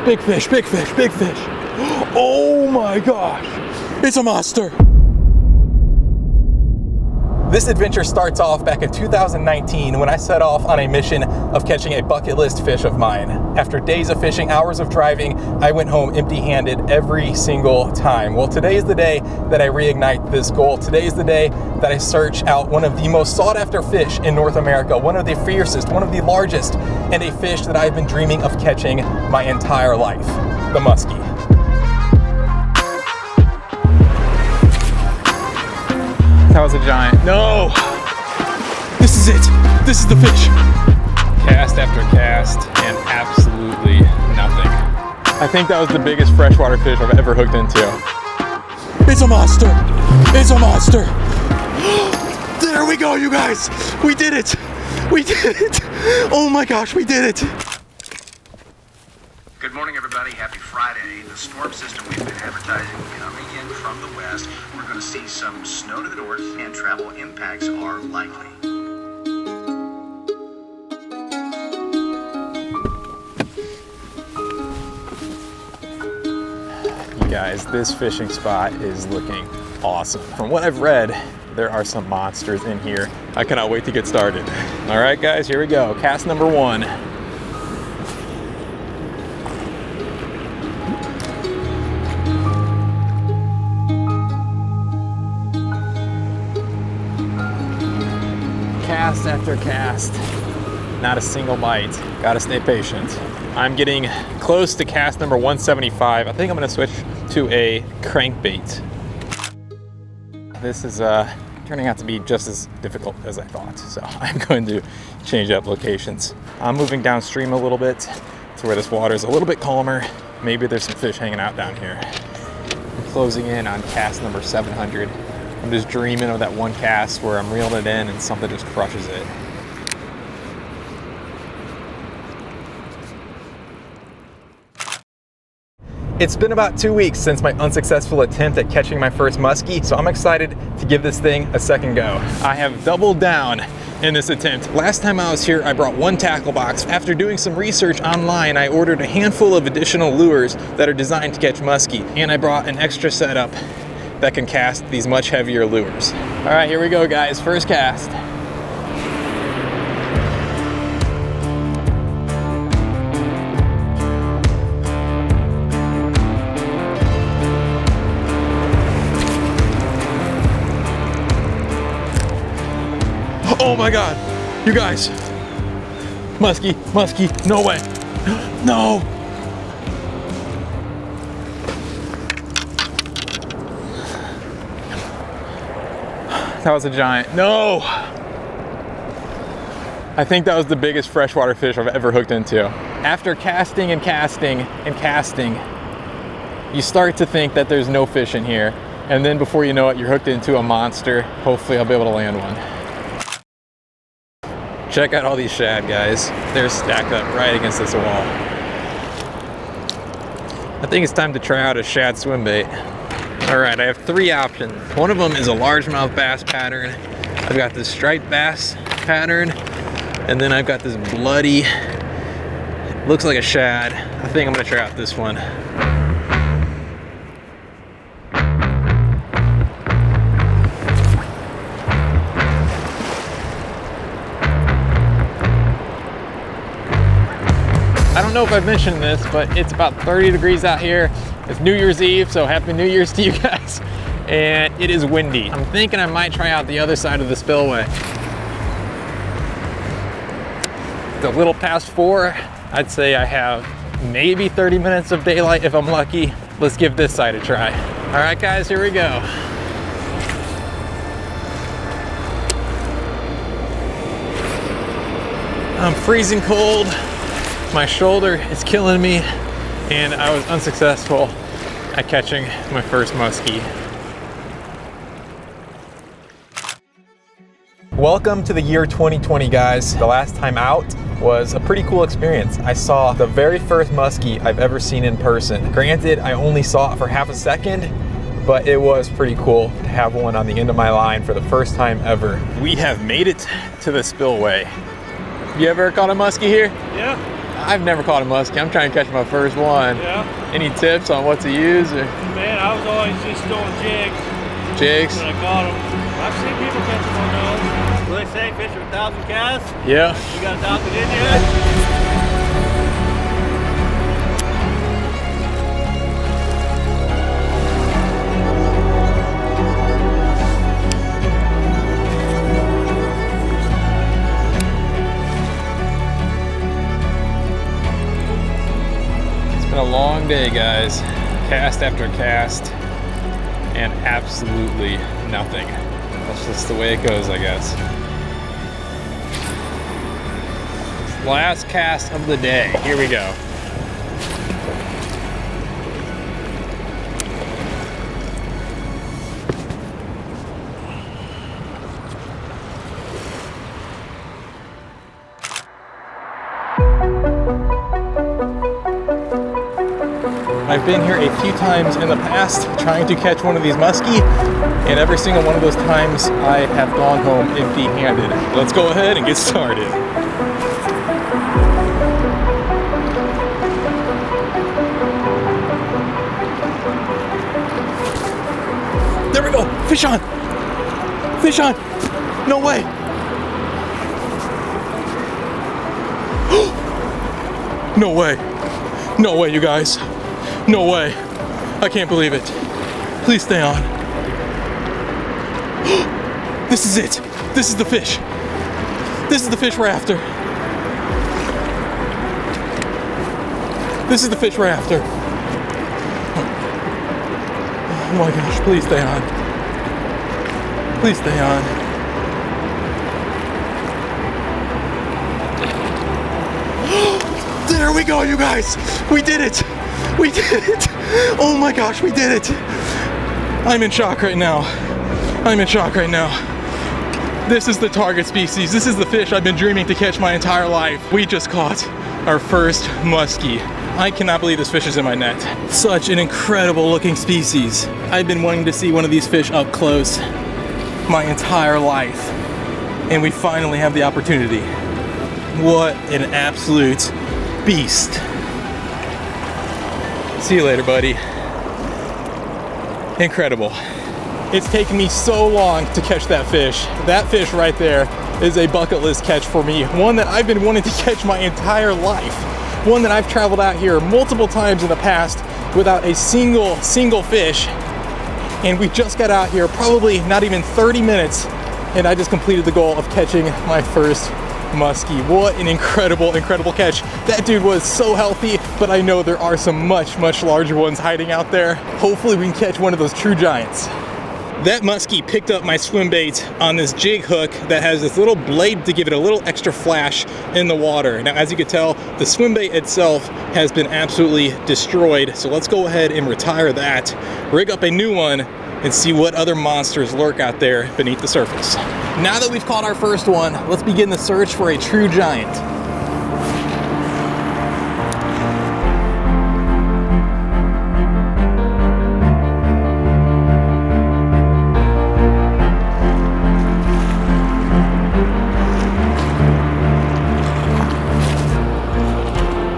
Big fish, big fish, big fish. Oh my gosh, it's a monster. This adventure starts off back in 2019 when I set off on a mission of catching a bucket list fish of mine. After days of fishing, hours of driving, I went home empty-handed every single time. Well, today is the day that I reignite this goal. Today is the day that I search out one of the most sought-after fish in North America, one of the fiercest, one of the largest, and a fish that I've been dreaming of catching my entire life, the musky. That was a giant. No! This is it. This is the fish. Cast after cast and absolutely nothing. I think that was the biggest freshwater fish I've ever hooked into. It's a monster. It's a monster. There we go, you guys. We did it. We did it. Oh my gosh, we did it. Good morning, everybody. Happy Friday. The storm system we've been advertising coming in from the west. We're going to see some snow to the north, and travel impacts are likely. You guys, this fishing spot is looking awesome. From what I've read, there are some monsters in here. I cannot wait to get started. All right, guys, here we go. Cast number one. Cast after cast, not a single bite. Gotta stay patient. I'm getting close to cast number 175. I think I'm gonna switch to a crankbait. This is turning out to be just as difficult as I thought, so I'm going to change up locations. I'm moving downstream a little bit to where this water is a little bit calmer. Maybe there's some fish hanging out down here. I'm closing in on cast number 700. I'm just dreaming of that one cast where I'm reeling it in and something just crushes it. It's been about 2 weeks since my unsuccessful attempt at catching my first muskie, so I'm excited to give this thing a second go. I have doubled down in this attempt. Last time I was here, I brought one tackle box. After doing some research online, I ordered a handful of additional lures that are designed to catch muskie, and I brought an extra setup that can cast these much heavier lures. All right, here we go, guys. First cast. Oh my God, you guys. Muskie, muskie, no way. No. That was a giant. No! I think that was the biggest freshwater fish I've ever hooked into. After casting and casting and casting, you start to think that there's no fish in here. And then before you know it, you're hooked into a monster. Hopefully I'll be able to land one. Check out all these shad, guys. They're stacked up right against this wall. I think it's time to try out a shad swim bait. All right, I have three options. One of them is a largemouth bass pattern. I've got this striped bass pattern, and then I've got this bloody, looks like a shad. I think I'm gonna try out this one. I don't know if I've mentioned this, but it's about 30 degrees out here. It's New Year's Eve, so Happy New Year's to you guys. And it is windy. I'm thinking I might try out the other side of the spillway. It's a little past 4. I'd say I have maybe 30 minutes of daylight if I'm lucky. Let's give this side a try. All right, guys, here we go. I'm freezing cold. My shoulder is killing me, and I was unsuccessful at catching my first muskie. Welcome to the year 2020, guys. The last time out was a pretty cool experience. I saw the very first muskie I've ever seen in person. Granted, I only saw it for half a second, but it was pretty cool to have one on the end of my line for the first time ever. We have made it to the spillway. You ever caught a muskie here? Yeah. I've never caught a muskie. I'm trying to catch my first one. Yeah. Any tips on what to use? Or? Man, I was always just throwing jigs. Jigs? When I caught them. I've seen people catch them on those. What they say, fish with 1,000 casts? Yeah. You got 1,000 in yet? A long day, guys. Cast after cast and absolutely nothing. That's just the way it goes, I guess. Last cast of the day. Here we go. I've been here a few times in the past trying to catch one of these muskie, and every single one of those times I have gone home empty-handed. Let's go ahead and get started. There we go! Fish on! Fish on! No way! No way! No way, you guys! No way. I can't believe it. Please stay on. This is it. This is the fish. This is the fish we're after. This is the fish we're after. Oh my gosh, please stay on. Please stay on. There we go, you guys. We did it. We did it! Oh my gosh, we did it! I'm in shock right now. I'm in shock right now. This is the target species. This is the fish I've been dreaming to catch my entire life. We just caught our first muskie. I cannot believe this fish is in my net. Such an incredible looking species. I've been wanting to see one of these fish up close my entire life. And we finally have the opportunity. What an absolute beast. See you later, buddy. Incredible. It's taken me so long to catch that fish. That fish right there is a bucket list catch for me. One that I've been wanting to catch my entire life. One that I've traveled out here multiple times in the past without a single fish. And we just got out here probably not even 30 minutes and I just completed the goal of catching my first muskie. What an incredible catch. That dude was so healthy, but I know there are some much larger ones hiding out there. Hopefully we can catch one of those true giants. That muskie picked up my swim bait on this jig hook that has this little blade to give it a little extra flash in the water. Now, as you can tell, the swim bait itself has been absolutely destroyed. So let's go ahead and retire that, rig up a new one, and see what other monsters lurk out there beneath the surface. Now that we've caught our first one, let's begin the search for a true giant.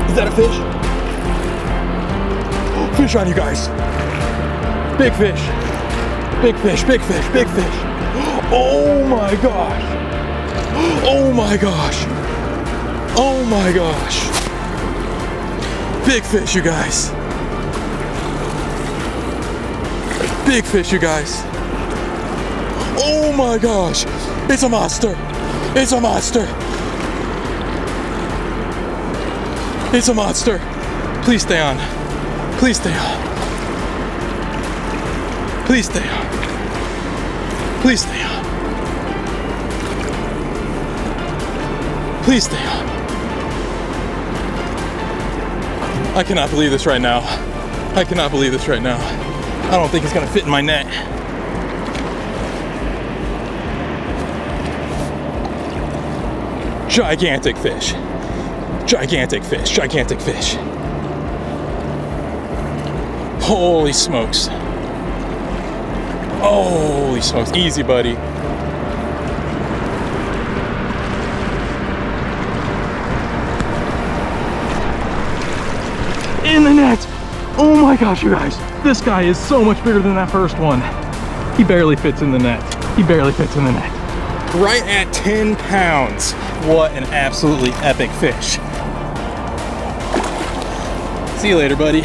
Is that a fish? Fish on, you guys. Big fish. Big fish, big fish, big fish. Oh my gosh. Oh my gosh. Oh my gosh. Big fish, you guys. Big fish, you guys. Oh my gosh. It's a monster. It's a monster. It's a monster. Please stay on. Please stay on. Please stay on. Please stay on. Please stay on. I cannot believe this right now. I cannot believe this right now. I don't think it's gonna fit in my net. Gigantic fish. Gigantic fish. Gigantic fish. Holy smokes. Holy smokes. Easy, buddy. my gosh, you guys, this guy is so much bigger than that first one. He barely fits in the net. He barely fits in the net. Right at 10 pounds. What an absolutely epic fish. See you later, buddy.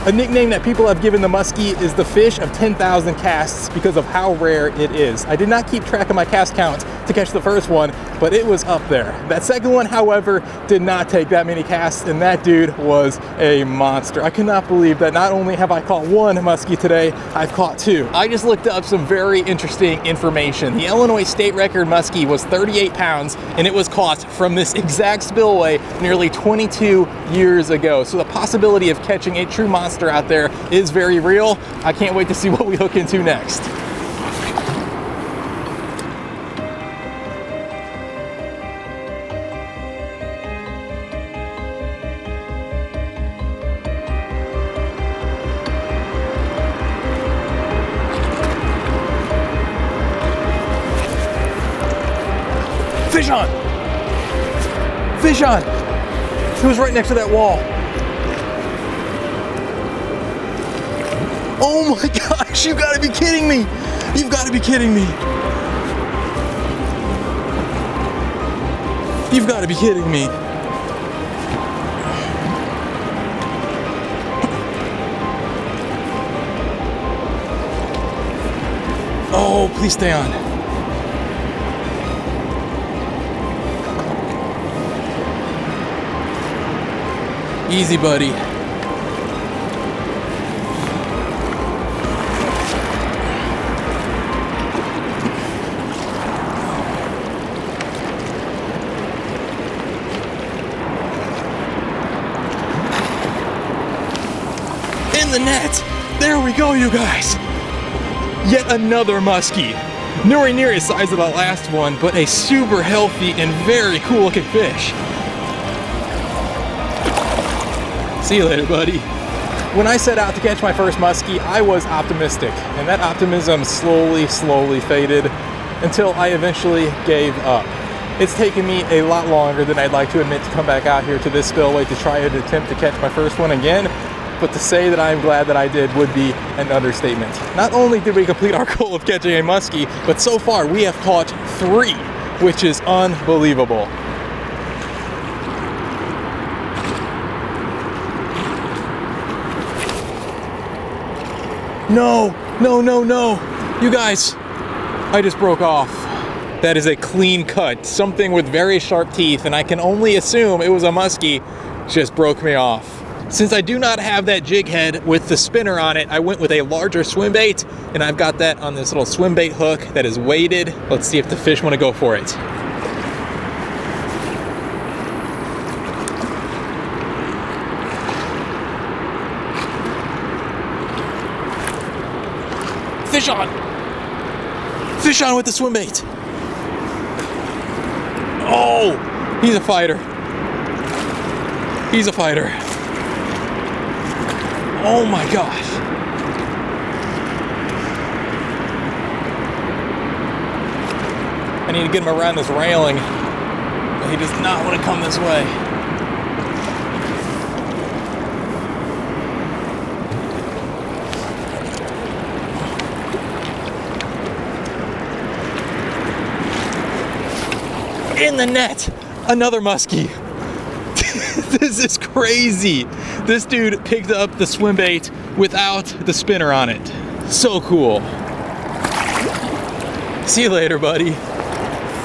A nickname that people have given the musky is the fish of 10,000 casts because of how rare it is. I did not keep track of my cast count to catch the first one, but it was up there. That second one, however, did not take that many casts, and that dude was a monster. I cannot believe that not only have I caught one muskie today, I've caught two. I just looked up some very interesting information. The Illinois state record muskie was 38 pounds, and it was caught from this exact spillway nearly 22 years ago. So the possibility of catching a true monster out there is very real. I can't wait to see what we hook into next. Fish on! Fish on! He was right next to that wall. Oh my gosh, you gotta be kidding me! You've gotta be kidding me! You've gotta be kidding me! Oh, please stay on. Easy, buddy. In the net! There we go, you guys! Yet another muskie. Nowhere near his size of the last one, but a super healthy and very cool looking fish. See you later, buddy. When I set out to catch my first muskie, I was optimistic, and that optimism slowly faded until I eventually gave up. It's taken me a lot longer than I'd like to admit to come back out here to this spillway to try and attempt to catch my first one again, but to say that I'm glad that I did would be an understatement. Not only did we complete our goal of catching a muskie, but so far we have caught 3, which is unbelievable. No, no, no, no. You guys, I just broke off. That is a clean cut, something with very sharp teeth, and I can only assume it was a muskie, just broke me off. Since I do not have that jig head with the spinner on it, I went with a larger swim bait, and I've got that on this little swim bait hook that is weighted. Let's see if the fish want to go for it. Fish on! Fish on with the swim bait! Oh! He's a fighter. He's a fighter. Oh my gosh. I need to get him around this railing, but he does not want to come this way. In the net, another muskie. This is crazy. This dude picked up the swim bait without the spinner on it. So cool. See you later, buddy.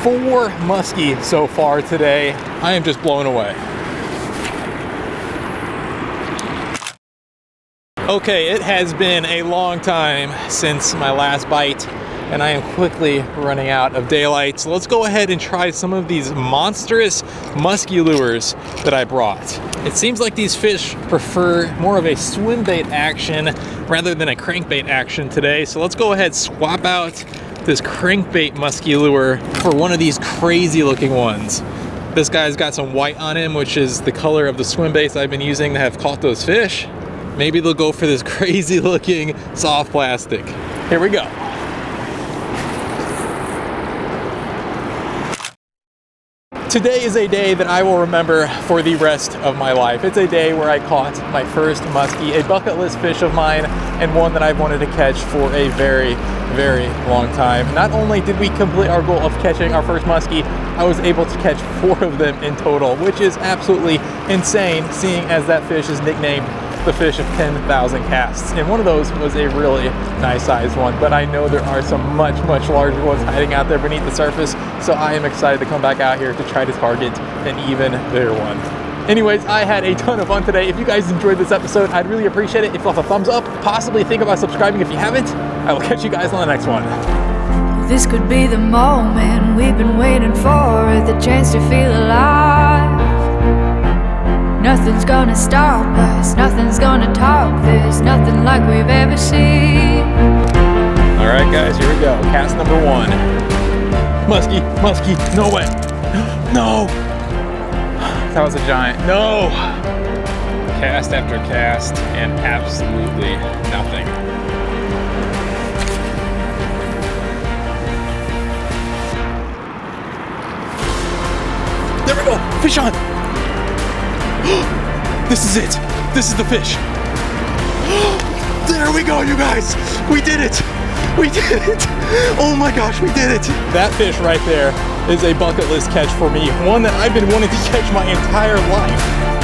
4 muskie so far today. I am just blown away. Okay, it has been a long time since my last bite, and I am quickly running out of daylight. So let's go ahead and try some of these monstrous musky lures that I brought. It seems like these fish prefer more of a swim bait action rather than a crankbait action today. So let's go ahead and swap out this crankbait musky lure for one of these crazy looking ones. This guy's got some white on him, which is the color of the swim baits I've been using to have caught those fish. Maybe they'll go for this crazy looking soft plastic. Here we go. Today is a day that I will remember for the rest of my life. It's a day where I caught my first muskie, a bucket list fish of mine, and one that I've wanted to catch for a very, very long time. Not only did we complete our goal of catching our first muskie, I was able to catch 4 of them in total, which is absolutely insane, seeing as that fish is nicknamed the fish of 10,000 casts. And one of those was a really nice sized one, but I know there are some much, much larger ones hiding out there beneath the surface, so I am excited to come back out here to try to target an even bigger one. Anyways, I had a ton of fun today. If you guys enjoyed this episode, I'd really appreciate it if you left a thumbs up, possibly think about subscribing if you haven't. I will catch you guys on the next one. This could be the moment we've been waiting for, the chance to feel alive. Nothing's gonna stop us, nothing's gonna top this, nothing like we've ever seen. All right, guys, here we go. Cast number 1. Muskie, muskie, no way. No. That was a giant. No. Cast after cast and absolutely nothing. There we go, fish on. This is it. This is the fish. There we go, you guys. We did it. We did it. Oh my gosh, we did it. That fish right there is a bucket list catch for me. One that I've been wanting to catch my entire life.